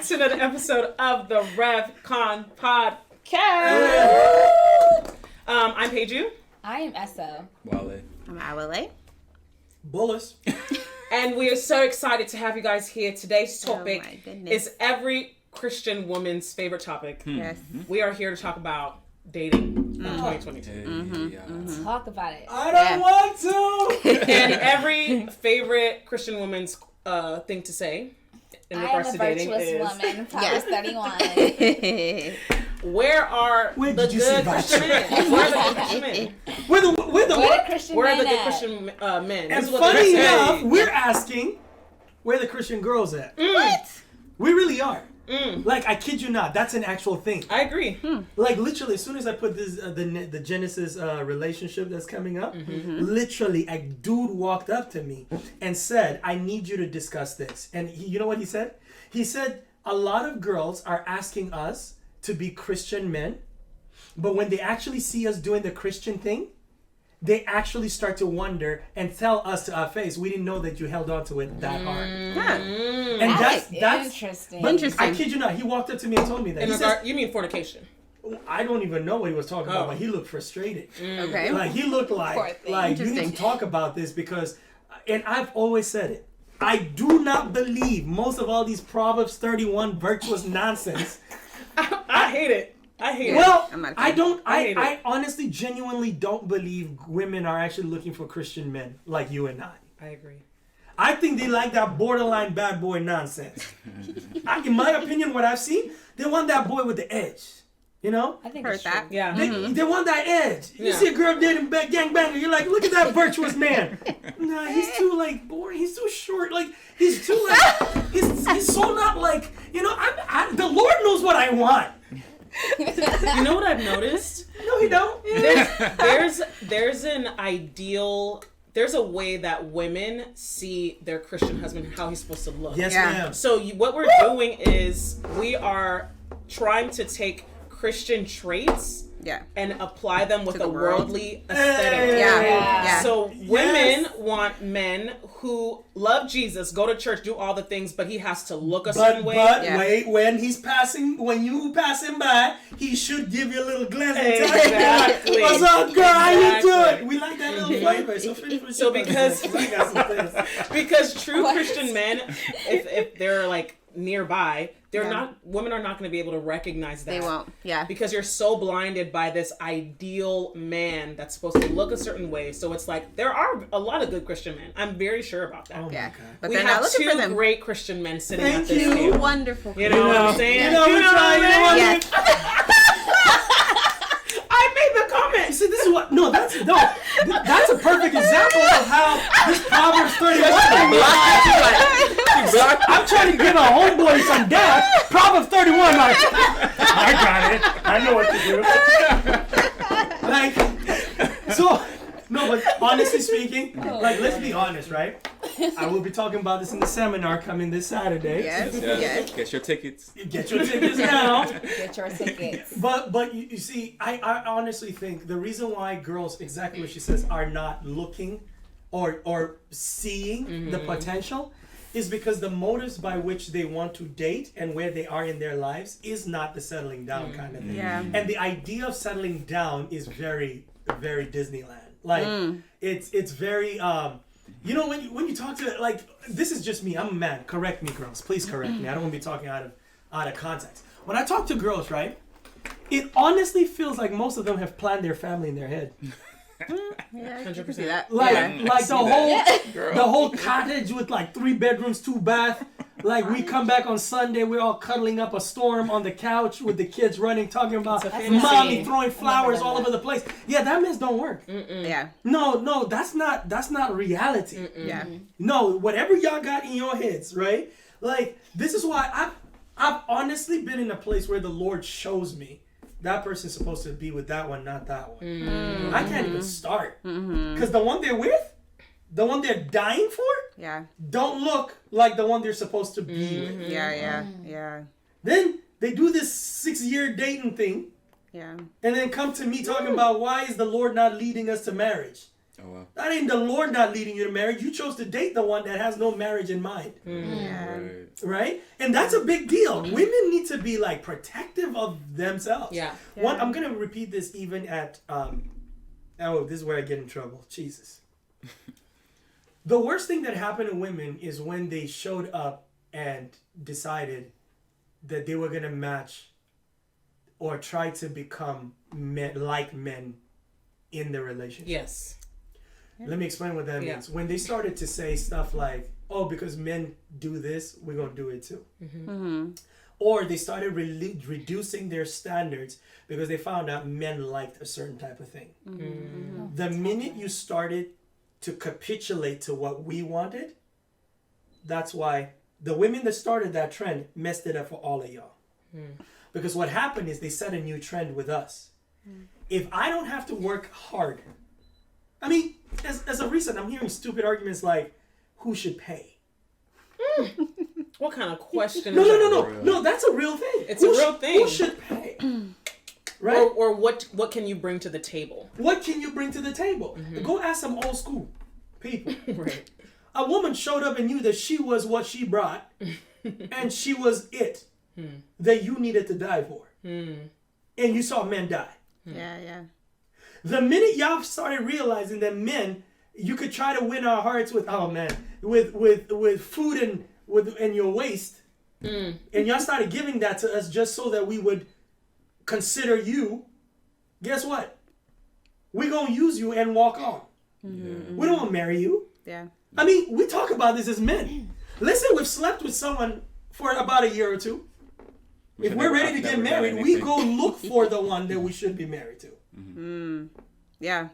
to another episode of the Rev-con Podcast. I'm Paiju. I am Esso. Wale. I'm Awale. Bullis. And we are so excited to have you guys here. Today's topic is every Christian woman's favorite topic. Yes. We are here to talk about dating in 2022. Talk about it. I don't want to. And every favorite Christian woman's thing to say in regards to dating is... I am a virtuous woman, Proverbs 31. Where are the good Christian men? Where are the good Christian men? Where the what? Where are the good Christian men? And funny enough, we're asking where the Christian girls at. What? We really are. Like, I kid you not, that's an actual thing. I agree. Like, literally, as soon as I put this the Genesis relationship that's coming up, literally, a dude walked up to me and said, I need you to discuss this. And you know what he said? He said, a lot of girls are asking us to be Christian men, but when they actually see us doing the Christian thing, they actually start to wonder and tell us to our face, we didn't know that you held on to it that hard. And that's interesting. But I kid you not, he walked up to me and told me that. You mean fornication? I don't even know what he was talking about, but he looked frustrated. Okay. Like, he looked like you need to talk about this because, and I've always said it, I do not believe most of all these Proverbs 31 virtuous nonsense. I hate it. I hate it. Well, I honestly, genuinely don't believe women are actually looking for Christian men like you and I. I agree. I think they like that borderline bad boy nonsense. In my opinion, what I've seen, they want that boy with the edge. You know? I think Heard it's that. true. Yeah. They want that edge. You see a girl dating gangbanger, you're like, look at that virtuous man. Nah, he's too like boring. He's too short. Like he's too like he's so not like, you know. The Lord knows what I want. You know what I've noticed? No, he don't. There's an ideal. There's a way that women see their Christian husband, how he's supposed to look. Yes, ma'am. So what we're doing is we are trying to take Christian traits and apply them with a worldly aesthetic. Yeah. So women want men who love Jesus, go to church, do all the things, but he has to look a certain way. But wait, when you pass him by, he should give you a little glance and tell Exactly. you, what's up, girl? How you doing? We like that little flavor. So because true Christian men, if they're like nearby, women are not going to be able to recognize that. They won't. Yeah. Because you're so blinded by this ideal man that's supposed to look a certain way. So it's like there are a lot of good Christian men. I'm very sure about that. Oh Yeah. my God. But We they're not have looking for them. two great Christian men sitting Thank at this you. table. Wonderful. You know what I'm saying? You know we're trying. You know what I mean? I made the comment. You see, this is what. That's a perfect example of how this Proverbs 31. I'm trying to give a homeboy some gas. Proverbs 31. Like, I got it. I know what to do. But honestly speaking, let's be honest, right? I will be talking about this in the seminar coming this Saturday. Yes. Get your tickets. Get your tickets now. Get your tickets. But you see, I honestly think the reason why girls, exactly what she says, are not looking or seeing the potential is because the motives by which they want to date and where they are in their lives is not the settling down kind of thing. Yeah. And the idea of settling down is very, very Disneyland. Like, it's very... you know, when you talk to, like, this is just me. I'm a man. Correct me, girls. Please correct me. I don't want to be talking out of context. When I talk to girls, right, it honestly feels like most of them have planned their family in their head. Yeah, 100%. That. Like the whole cottage with like 3 bedrooms, 2 baths. Like we come back on Sunday, we're all cuddling up a storm on the couch with the kids running, talking about mommy throwing flowers all over the place. Yeah, that mess don't work. Yeah. No, that's not reality. Yeah. No, whatever y'all got in your heads, right? Like, this is why I've honestly been in a place where the Lord shows me that person's supposed to be with that one, not that one. I can't even start. Because the one they're with, the one they're dying for, don't look like the one they're supposed to be with. Yeah. Then they do this 6-year dating thing. Yeah. And then come to me talking about why is the Lord not leading us to marriage? Oh, wow. That ain't the Lord not leading you to marriage. You chose to date the one that has no marriage in mind. Yeah. Right? And that's a big deal. Women need to be like protective of themselves. Yeah. One, I'm going to repeat this even at, this is where I get in trouble. Jesus. The worst thing that happened to women is when they showed up and decided that they were going to match or try to become like men in the relationship. Yes. Let me explain what that means. When they started to say stuff like, oh, because men do this, we're going to do it too. Or they started reducing their standards because they found out men liked a certain type of thing. The minute you started to capitulate to what we wanted, that's why the women that started that trend messed it up for all of y'all. Because what happened is they set a new trend with us. If I don't have to work hard, I mean, as of recent, I'm hearing stupid arguments like, who should pay? What kind of question? No, that's a real thing. It's a real thing. Who should pay? Right? Or what can you bring to the table? What can you bring to the table? Go ask some old school people. Right. A woman showed up and knew that she was what she brought, and she was it that you needed to die for. And you saw men die. Yeah. The minute y'all started realizing that men, you could try to win our hearts with with food and your waist, and y'all started giving that to us just so that we would consider you. Guess what? We're gonna use you and walk on. We don't want to marry you. Yeah. I mean, we talk about this as men. Listen, we've slept with someone for about a year or two. If we're ready to get married, we go look for the one that we should be married to. Yeah.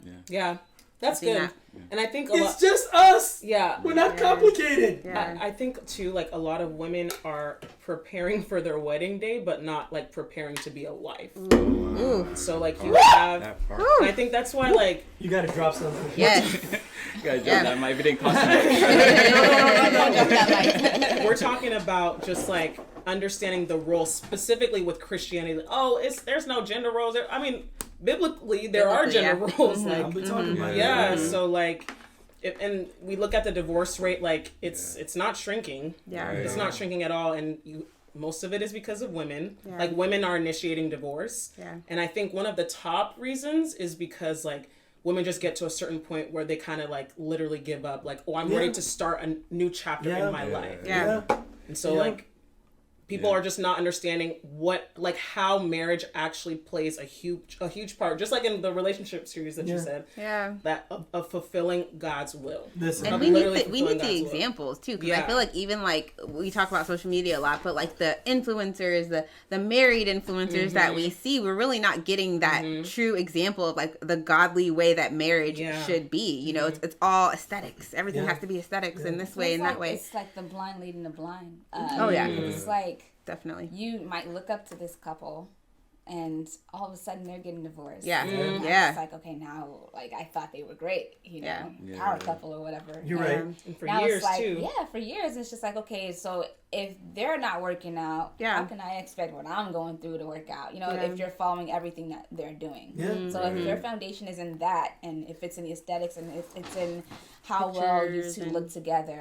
That's good. that. And I think It's just us. Yeah. We're not complicated. Yeah. I think too, like a lot of women are preparing for their wedding day, but not like preparing to be a wife. Ooh. So like you have, That part. and I think that's why like You got to drop something. Yes. You guys yeah. That might be didn't cost much. we're talking about just like understanding the role specifically with Christianity. Like, oh, there's no gender roles. I mean, biblically there are gender roles. Like, I'll be talking about yeah. it. So like. And we look at the divorce rate, like it's not shrinking. Yeah. Right. It's not shrinking at all, and most of it is because of women. Yeah. Like women are initiating divorce. Yeah. And I think one of the top reasons is because like women just get to a certain point where they kind of like literally give up. Like, oh, I'm ready to start a new chapter in my life. Yeah. And so like people are just not understanding how marriage actually plays a huge part, just like in the relationship series that you said. Yeah. That of fulfilling God's will. Listen, And we need the examples too, because I feel like even like we talk about social media a lot, but like the influencers, the married influencers that we see, we're really not getting that true example of like the godly way that marriage should be. You know, it's all aesthetics. Everything has to be aesthetics in this way and that way. It's like the blind leading the blind. It's like definitely you might look up to this couple and all of a sudden they're getting divorced. Yeah. And Yeah. it's like, okay, now like I thought they were great, power couple or whatever. You're right. And for now years it's like, too. yeah, for years it's just like, okay, so if they're not working out, how can I expect what I'm going through to work out? You know, if you're following everything that they're doing. Yeah. So if their foundation is in that, and if it's in the aesthetics, and if it's in how well you two look together,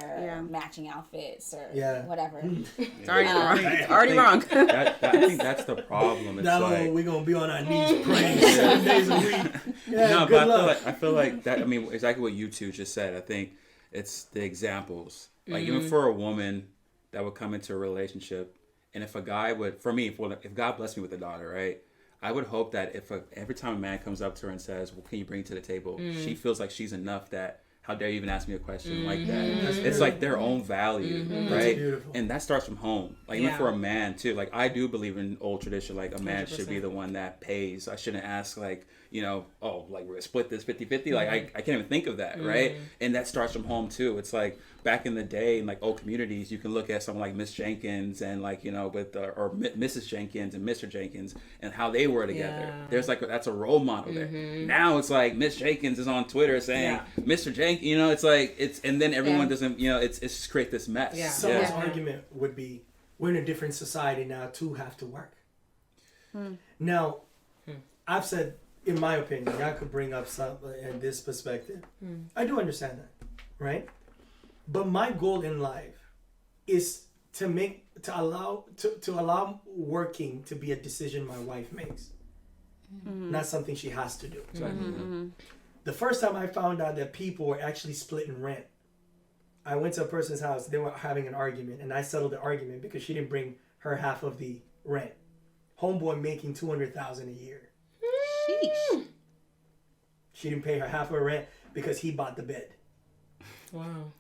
matching outfits or whatever. It's already wrong. It's already wrong. I think that's the problem. It's like we're gonna be on our knees praying 7 days a week. Yeah, no, good but luck. I feel like that. I mean, exactly what you two just said. I think it's the examples. Like even for a woman that would come into a relationship, and if a guy would, for me, if God blessed me with a daughter, right, I would hope that every time a man comes up to her and says, "What can you bring to the table?" she feels like she's enough. That how dare you even ask me a question like that? It's like their own value, right? And that starts from home. Like even for a man too. Like I do believe in old tradition. Like a man 100%. Should be the one that pays. I shouldn't ask like, you know, oh, like we're gonna split this 50-50. Like I can't even think of that, right? And that starts from home too. It's like back in the day in like old communities, you can look at someone like Miss Jenkins and like, you know, with or Mrs. Jenkins and Mr. Jenkins and how they were together. There's like that's a role model there. Now it's like Miss Jenkins is on Twitter saying Mr. Jenkins, you know, it's like and then everyone doesn't, you know, it's just create this mess. Someone's argument would be, we're in a different society now, two have to work. Now, I've said in my opinion, I could bring up some in this perspective. I do understand that, right? But my goal in life is to allow working to be a decision my wife makes, not something she has to do. The first time I found out that people were actually splitting rent, I went to a person's house. They were having an argument, and I settled the argument because she didn't bring her half of the rent. Homeboy making $200,000 a year. Sheesh. She didn't pay her half of her rent because he bought the bed. Wow.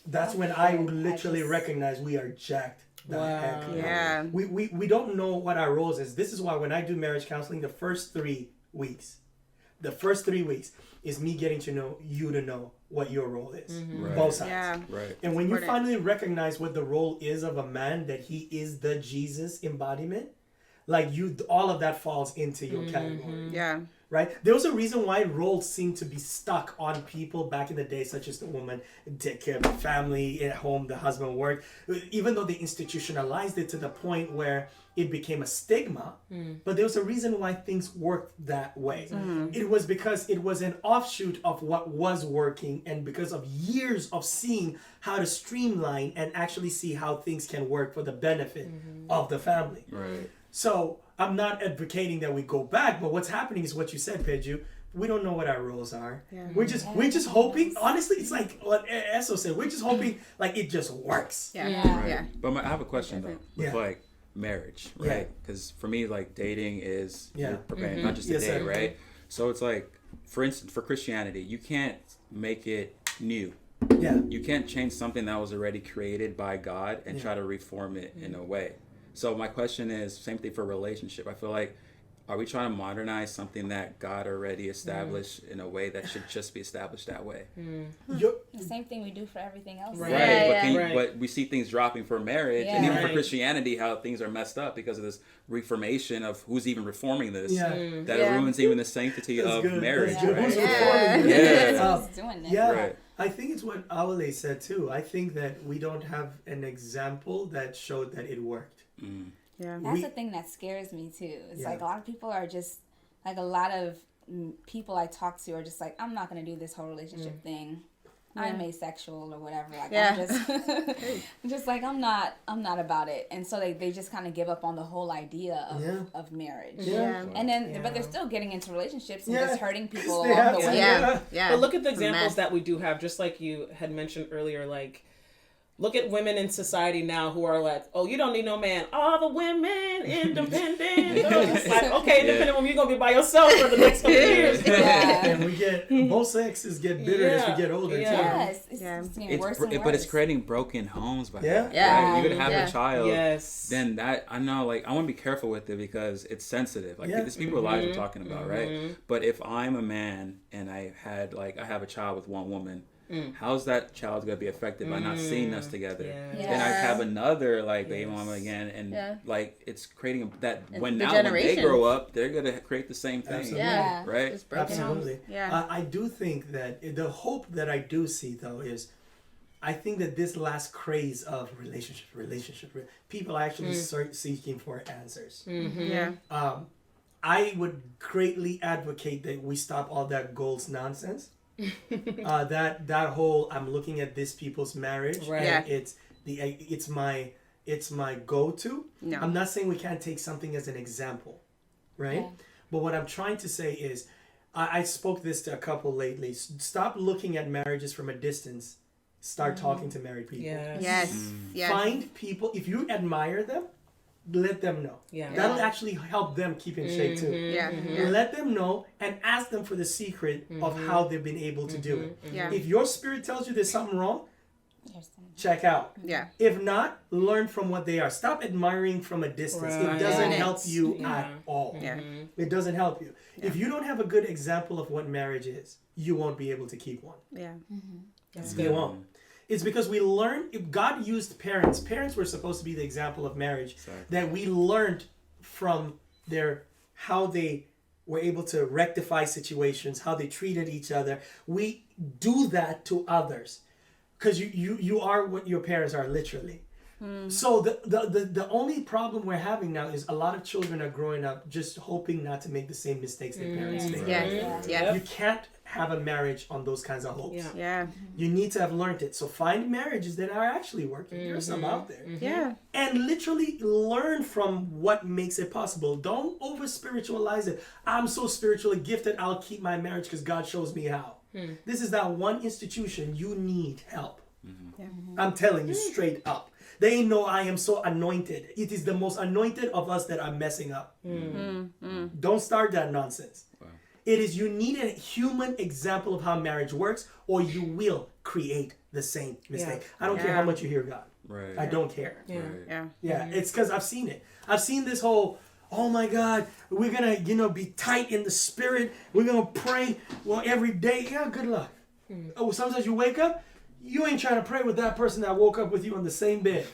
That's when I literally recognize we are jacked. Yeah. We don't know what our roles is. This is why when I do marriage counseling, the first 3 weeks is me getting to know you, to know what your role is. Right. Both sides. Yeah. Right. And when you finally recognize what the role is of a man, that he is the Jesus embodiment, like all of that falls into your category. Yeah. Right? There was a reason why roles seem to be stuck on people back in the day, such as the woman take care of the family at home, the husband worked. Even though they institutionalized it to the point where it became a stigma, but there was a reason why things worked that way. It was because it was an offshoot of what was working, and because of years of seeing how to streamline and actually see how things can work for the benefit of the family. Right. So I'm not advocating that we go back, but what's happening is what you said, Pedro. We don't know what our roles are. Yeah. We're just hoping. Honestly, it's like what Esso said. We're just hoping like it just works. Yeah. Right. Yeah. But I have a question though. With like marriage, right? Because for me, like dating is you're preparing not just a day, right? So it's like, for instance, for Christianity, you can't make it new. Yeah. You can't change something that was already created by God and try to reform it in a way. So my question is, same thing for relationship. I feel like, are we trying to modernize something that God already established in a way that should just be established that way? The same thing we do for everything else. Right. But we see things dropping for marriage, and even for Christianity, how things are messed up because of this reformation of who's even reforming this. That it ruins even the sanctity of marriage. Who's reforming Who's doing this? Right. I think it's what Awale said too. I think that we don't have an example that showed that it worked. Yeah. That's the thing that scares me too. It's like a lot of people are just like, a lot of people I talk to are just like, I'm not going to do this whole relationship thing. I'm asexual or whatever. Like I'm just like I'm not about it. And so they just kind of give up on the whole idea of marriage. And then but they're still getting into relationships and just hurting people along the way. Yeah. But look at the examples that we do have, just like you had mentioned earlier, like look at women in society now who are like, oh, you don't need no man. All the women independent. It's like, okay, independent woman, you're going to be by yourself for the next couple of years. And we get, both sexes get bitter as we get older, too. Yes. It's getting worse and worse. But it's creating broken homes by that. Yeah. You're going to have a child. Yes. Then that, I know, like, I want to be careful with it because it's sensitive. Like, these people lives we're talking about, right? But if I'm a man and I have a child with one woman, how's that child gonna be affected by not seeing us together? Then I have another baby mama again, and it's creating that when they grow up, they're gonna create the same thing. Absolutely. Right? Just broken Absolutely. Homes. Yeah. I do think that the hope that I do see though is, I think that this last craze of relationship, people are actually seeking for answers. I would greatly advocate that we stop all that goals nonsense. That whole I'm looking at this people's marriage and it's my go-to. No. I'm not saying we can't take something as an example, right? But what I'm trying to say is, I spoke this to a couple lately. Stop looking at marriages from a distance. Start talking to married people. Yes. Find people, if you admire them, let them know. That'll actually help them keep in shape too. Let them know and ask them for the secret of how they've been able to do it. If your spirit tells you there's something wrong, check out. If not, learn from what they are. Stop admiring from a distance. It doesn't help you at all. It doesn't help you. If you don't have a good example of what marriage is, you won't be able to keep one. You won't. It's because we learned, if God used parents were supposed to be the example of marriage, that we learned from how they were able to rectify situations, how they treated each other. We do that to others because you are what your parents are, literally. So the only problem we're having now is a lot of children are growing up just hoping not to make the same mistakes their parents made. Yes. You can't have a marriage on those kinds of hopes. Yeah. You need to have learned it. So find marriages that are actually working. There's some out there. Yeah. And literally learn from what makes it possible. Don't over spiritualize it. I'm so spiritually gifted, I'll keep my marriage because God shows me how. This is that one institution you need help. I'm telling you straight up. They know I am so anointed. It is the most anointed of us that are messing up. Don't start that nonsense. Wow. It is, you need a human example of how marriage works, or you will create the same mistake. I don't care how much you hear God. Right. I don't care. Right. It's because I've seen it. I've seen this whole, oh my God, we're going to, be tight in the spirit. We're going to pray every day. Yeah, good luck. Oh, sometimes you wake up, you ain't trying to pray with that person that woke up with you on the same bed.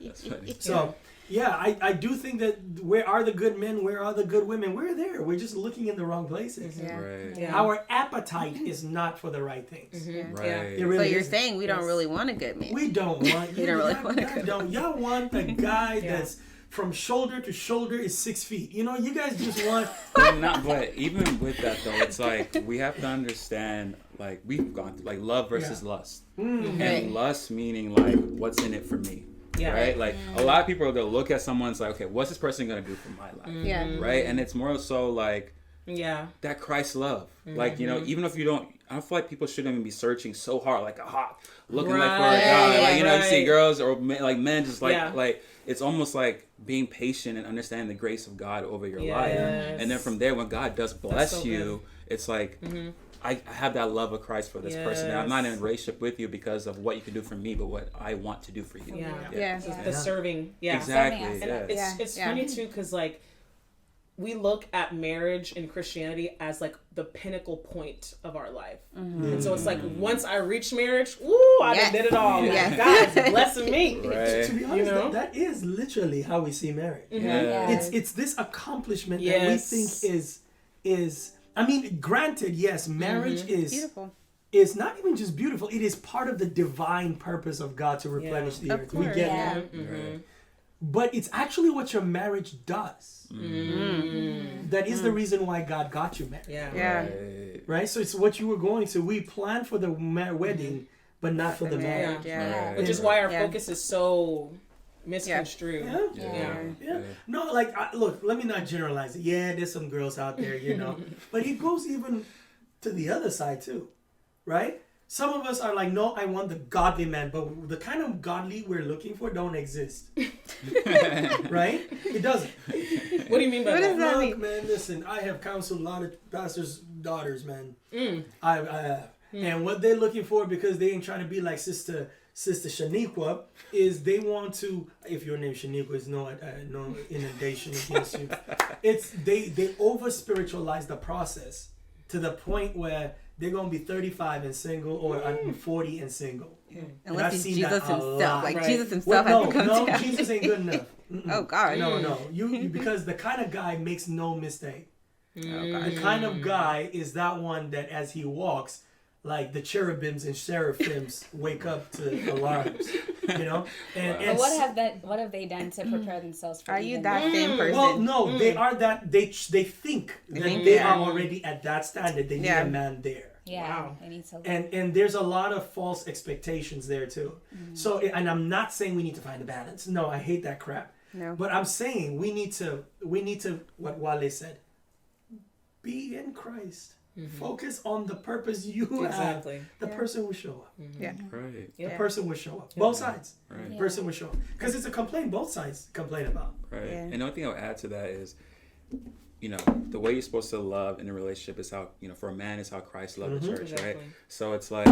That's funny. So, I do think that where are the good men? Where are the good women? We're there. We're just looking in the wrong places. Right. Yeah. Our appetite is not for the right things. Right. It really So you're isn't. saying we don't really want a good man. We don't want. You don't really want a good man. Y'all want a guy that's from shoulder to shoulder is 6 feet. You guys just want. But even with that though, it's like we have to understand. Like we've gone through like love versus lust, and lust meaning like what's in it for me. Yeah. Right? Like a lot of people they'll look at someone's like, okay, what's this person gonna do for my life? Right? And it's more so like that Christ love. Like, even if you don't, I don't feel like people shouldn't even be searching so hard, like a hawk, looking like for a guy. Like, you see girls or men just like it's almost like being patient and understanding the grace of God over your life. And then from there, when God does bless you, it's like, I have that love of Christ for this person. And I'm not in a relationship with you because of what you can do for me, but what I want to do for you. The serving. Exactly. It's funny too, because like we look at marriage in Christianity as like the pinnacle point of our life. And so it's like once I reach marriage, I did it all. God's blessing me. Right. To be honest, that is literally how we see marriage. It's this accomplishment that we think is I mean, granted, yes, marriage is beautiful. It's not even just beautiful. It is part of the divine purpose of God to replenish the earth. We get that. Right. But it's actually what your marriage does. That is the reason why God got you married. Right? So it's what you were going to. We plan for the wedding, but not for the marriage. Which is why our focus is so misconstrued. No, like, look, let me not generalize it. There's some girls out there, but it goes even to the other side too, right? Some of us are like, no, I want the godly man, but the kind of godly we're looking for don't exist. Right? It doesn't. What do you mean by that? Look, man, listen, I have counseled a lot of pastors' daughters, man. I have. And what they're looking for, because they ain't trying to be like Sister Shaniqua, is they want to, if your name Shaniqua is no inundation against you, it's they over spiritualize the process to the point where they're gonna be 35 and single or 40 and single. Unless it's Jesus himself, like Jesus himself well, has to come down. Jesus ain't good enough. Oh God, no, you because the kind of guy makes no mistake. The kind of guy is that one that as he walks, like the cherubims and seraphims wake up to alarms, And what have they done to prepare themselves for? Are you that same person? Well, no, they are that. They think that they are already at that standard. They need a man there. They need to. And there's a lot of false expectations there too. So, and I'm not saying we need to find a balance. No, I hate that crap. No. But I'm saying we need to. What Wale said. Be in Christ. Focus on the purpose you have. The person will show up. Right. The person will show up. Both sides. Right. The person will show up. Because it's a complaint both sides complain about. Right. And the only thing I'll add to that is, the way you're supposed to love in a relationship is how, for a man is how Christ loved the church, right? So it's like,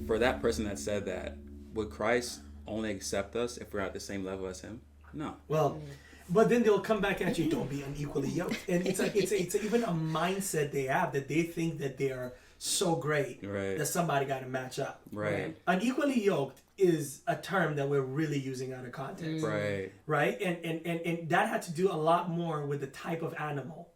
for that person that said that, would Christ only accept us if we're at the same level as him? No. Well... But then they'll come back at you, don't be unequally yoked. And it's like it's even a mindset they have that they think that they are so great that somebody got to match up. Right. Unequally yoked is a term that we're really using out of context. Right? And that had to do a lot more with the type of animal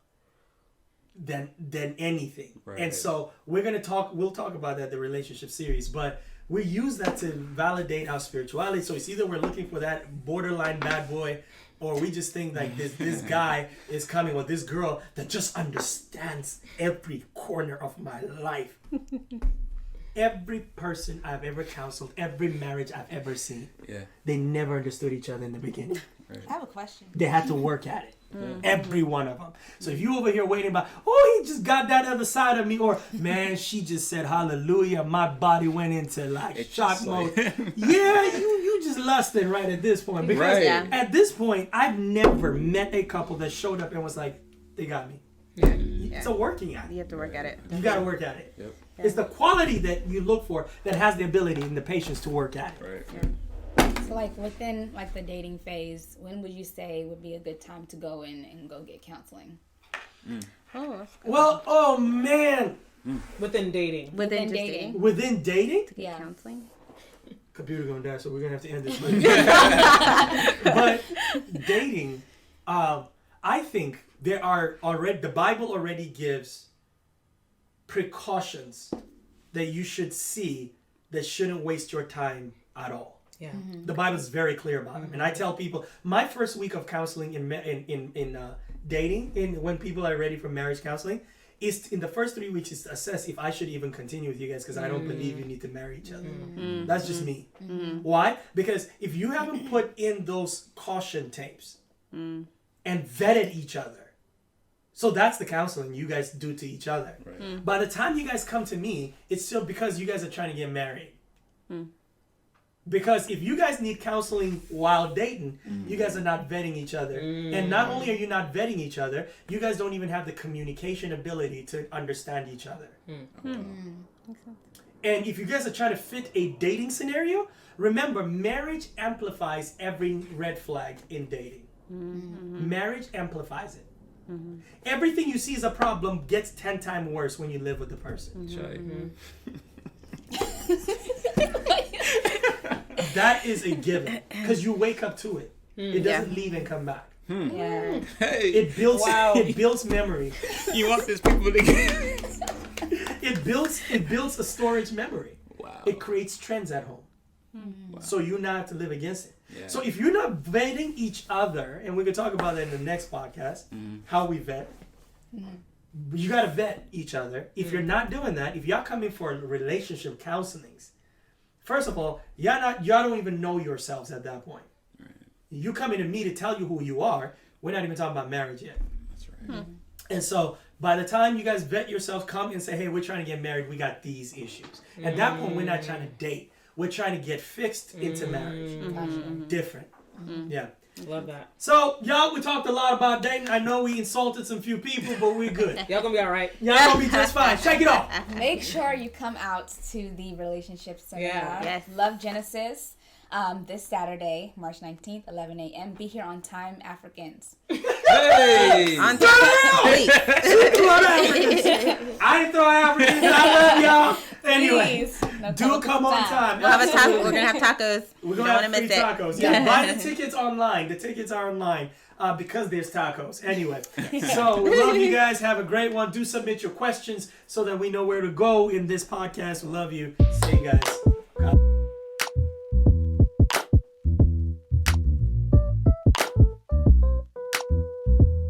than anything. Right. And so we'll talk about that, the relationship series, but we use that to validate our spirituality. So it's either we're looking for that borderline bad boy, or we just think like this guy is coming, or this girl that just understands every corner of my life. Every person I've ever counseled, every marriage I've ever seen, they never understood each other in the beginning. Right. I have a question. They had to work at it. Every one of them. So if you over here waiting about, oh, he just got that other side of me, or man, she just said hallelujah, my body went into like shock mode. Yeah, you just lusting right at this point. Because at this point, I've never met a couple that showed up and was like, they got me. It's a working at it. You have to work at it. You got to work at it. Yep. It's the quality that you look for that has the ability and the patience to work at it. Right. So like within like the dating phase, when would you say would be a good time to go in and go get counseling? Oh, that's good. Well, oh man. Within dating. Within dating. Within dating? To get counseling. Computer gonna die, so we're gonna have to end this. But dating, I think there are already, the Bible already gives precautions that you should see that shouldn't waste your time at all. Yeah. The Bible is very clear about them, and I tell people my first week of counseling in dating, when people are ready for marriage counseling, is in the first 3 weeks is to assess if I should even continue with you guys, because I don't believe you need to marry each other. That's just me. Why? Because if you haven't put in those caution tapes and vetted each other, so that's the counseling you guys do to each other. Right. By the time you guys come to me, it's still because you guys are trying to get married. Because if you guys need counseling while dating, you guys are not vetting each other. And not only are you not vetting each other, you guys don't even have the communication ability to understand each other. And if you guys are trying to fit a dating scenario, remember, marriage amplifies every red flag in dating. Marriage amplifies it. Everything you see as a problem gets 10 times worse when you live with the person. That is a given, because you wake up to it. It doesn't leave and come back. Yeah. Hey, it builds memory. You want these people to get it builds a storage memory. Wow. It creates trends at home. Wow. So you not have to live against it. Yeah. So if you're not vetting each other, and we can talk about that in the next podcast, how we vet. You got to vet each other. If you're not doing that, if y'all come in for relationship counselings, first of all, y'all don't even know yourselves at that point. Right. You coming to me to tell you who you are. We're not even talking about marriage yet. That's right. And so by the time you guys vet yourself, come and say, hey, we're trying to get married. We got these issues. At that point, we're not trying to date. We're trying to get fixed into marriage. Different. Yeah. Love that. So, y'all, we talked a lot about dating. I know we insulted some few people, but we're good. Y'all gonna be all right. Y'all gonna be just fine. Shake it off. Make sure you come out to the relationship seminar. Love Genesis. This Saturday, March 19th, 11 a.m. Be here on time, Africans. Hey! On time. I ain't throw Africans. I love y'all. Anyway, no, do come on time. We'll have a taco. We're gonna have tacos. We're gonna have free tacos. Yeah, buy the tickets online. The tickets are online because there's tacos. Anyway, so we love you guys. Have a great one. Do submit your questions so that we know where to go in this podcast. We love you. See you guys.